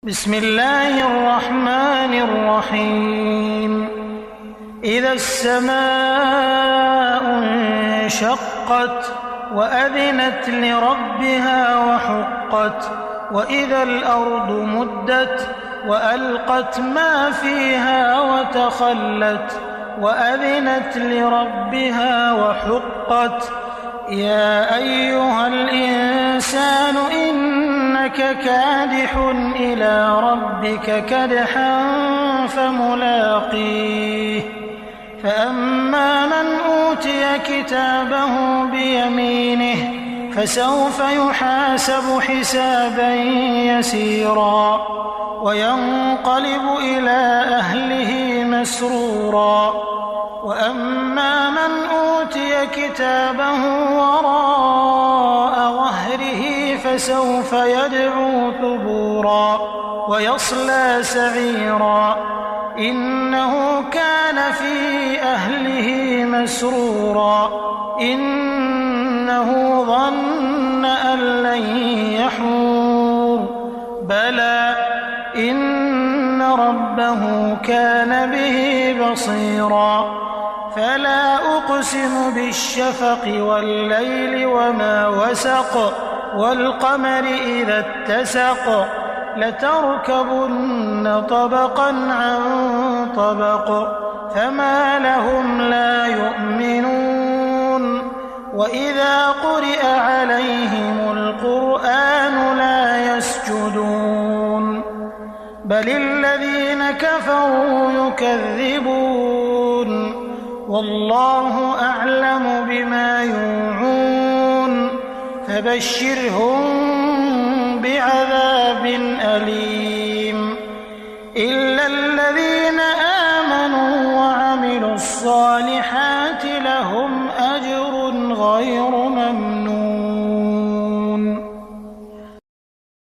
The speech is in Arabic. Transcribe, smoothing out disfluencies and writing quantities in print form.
بسم الله الرحمن الرحيم إذا السماء انشقت وأذنت لربها وحقت وإذا الأرض مدت وألقت ما فيها وتخلت وأذنت لربها وحقت يا أيها الإنسان إنك كادح إلى ربك كدحا فملاقيه فأما من أوتي كتابه بيمينه فسوف يحاسب حسابا يسيرا وينقلب إلى أهله مسرورا وأما من أوتي كتابه وراء ظهره فسوف يدعو ثبورا ويصلى سعيرا إنه كان في أهله مسرورا إنه ظن أن لن يحور بلى إن ربه كان به بصيرا فلا أقسم بالشفق والليل وما وسق والقمر إذا اتسق لتركبن طبقا عن طبق فما لهم لا يؤمنون وإذا قرئ عليهم القرآن لا يسجدون بل الذين كفروا يكذبون والله أعلم بما يوعون فبشرهم بعذاب أليم إلا الذين آمنوا وعملوا الصالحات لهم أجر غير